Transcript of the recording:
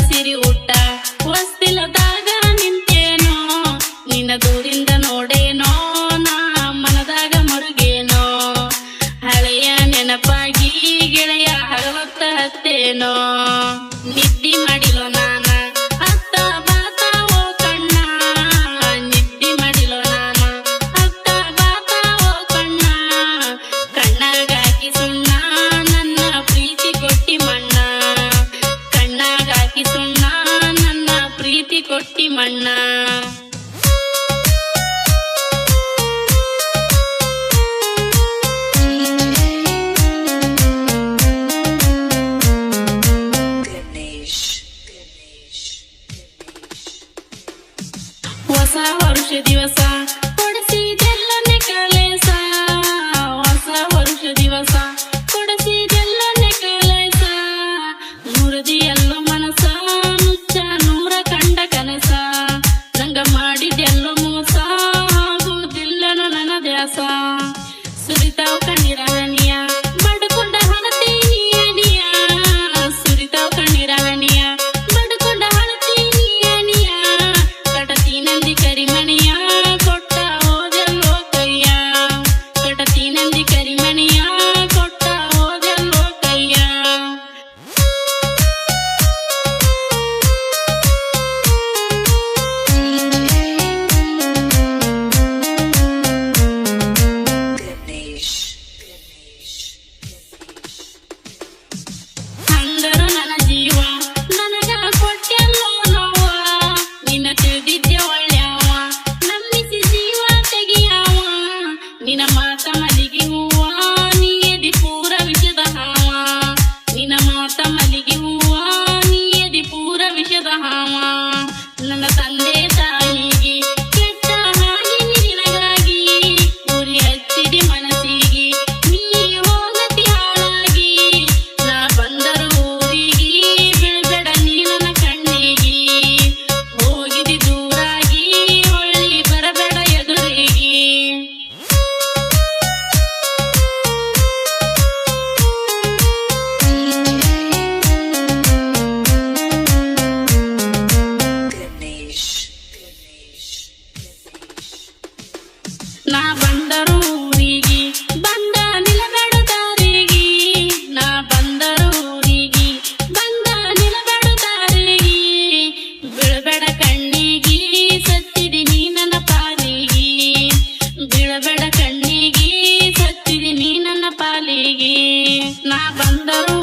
ಸಿರಿ ಊಟ ಹೊಸ್ತಿಲದಾಗ ನಿಂತೇನೋ ನಿನ್ನ ದೂರಿಂದ ನೋಡೇನೋ ನಾ ಮನದಾಗ ಮರುಗೇನೋ ಹಳೆಯ ನೆನಪಾಗಿ ಗೆಳೆಯ ಹಗಲೊತ್ತ ಹತ್ತೇನೋ ನಿದ್ದಿ ಮಾಡಿಲೋ ನಾನ ಅತ್ತ ಬಾತ ಓ ಕಣ್ಣ ನಿದ್ದಿ ಮಾಡಿಲೋ ನಾನ ಅತ್ತ ಬಾತ ಓ ಕಣ್ಣ ಕಣ್ಣಾಗಾಕಿ ಸುಣ್ಣ ನನ್ನ ಪ್ರೀತಿ ಕೊಟ್ಟಿ ಮಣ್ಣ ಕಣ್ಣಾಗಾಕಿ ಸುಣ್ಣ ನನ್ನ ಪ್ರೀತಿ ಕೊಟ್ಟಿ ಮಣ್ಣ ಹೊಸ ವರುಷ ದಿವಸ ಕೊಡಿಸಿದೆಲ್ಲ ನೆಕಲೇಸ ಹೊಸ ವರುಷ ದಿವಸ ಕೊಡಿಸಿದೆಲ್ಲ ನೆಕಲೇಸ ಮುರಿದಿಯೆಲ್ಲ ಮನಸ ಮುಚ್ಚ ನೂರ ಕಂಡ ಕನಸ ರಂಗ ಮಾಡಿದೆಲ್ಲ ಮೋಸ ಆಗುವುದಿಲ್ಲನು ನನ್ನ ದ್ಯಾಸ ಸುರಿತಾವ್ ಕಣ್ಣೀರ ಹನಿಯ ಬಡ್ಕೊಂಡ ಹಣತೀನಿ ಅನಿಯ ಸುರಿತಾವ್ ಕಣ್ಣೀರ ಹನಿಯ ಬಡ್ಕೊಂಡ ಹಣತೀನಿ ಅನಿಯ ಕಟತಿ ನಂದಿ ಕರಿಮಣಿಯ ಕೊಟ್ಟ ಹೋದೆಲ್ಲೋ ಕೈಯ ಕಟತಿ ನಂದಿ ಕರಿಮಣಿಯ ಕೊಟ್ಟ ಹೋದೆಲ್ಲೋ ಕೈಯ ಹಂಗರು ನನ್ನ ಜೀವ ನನಗ ಕೊಟ್ಟೆಲ್ಲೋ ನೋವ ನಿನ್ನ ತಿಳಿದಿದ್ದೆ ಒಳ್ಳೆಯವ ನಂಬಿಸಿ ಜೀವ ತೆಗಿಯವ ನಿನ್ನ ಮಾತ ಮಲ್ಲಿಗೆ ಹೂವ ನೀ ಎದಿ ಪೂರ ವಿಷದ ಹಾವ ನಿನ್ನ ಮಾತ ಮಲ್ಲಿಗೆ ಹೂವ ನೀ ಎದಿ ಪೂರ ವಿಷದ ಹಾವ ನನ್ನ ತಂದೆ ತಾಯಿಗೆ ಕೆಟ್ಟ ಹಾಗೆ ನಿನಗಾಗಿ ಉರಿ ಹಚ್ಚಿದೆ ಮನಸ್ಸಿಗೆ ನೀ ಹೋಗತಿ ಹಾಳಾಗಿ ನಾ ಬಂದರು ಊರಿಗೆ ಬೀಳ್ಬೇಡ ನೀ ನನ್ನ ಕಣ್ಣಿಗೆ ಹೋಗಿದಿ ದೂರಾಗಿ ಹೊಳ್ಳಿ ಬರಬೇಡ ಎದುರಿಗೆ ನಾ ಬಂದರು ಊರಿಗೆ ಬಂದ ನಿಲಬೇಡ ದಾರಿಗೆ ನಾ ಬಂದರು ಊರಿಗೆ ಬಂದ ನಿಲಬೇಡ ದಾರಿಗೆ ಬೀಳಬೇಡ ಕಣ್ಣಿಗೆ ಸತ್ತಿದಿ ನೀ ನನ್ನ ಪಾಲಿಗೆ ಬೀಳಬೇಡ ಕಣ್ಣಿಗೆ ಸತ್ತಿದಿ ನೀ ನನ್ನ ಪಾಲಿಗೆ ನಾ ಬಂದರು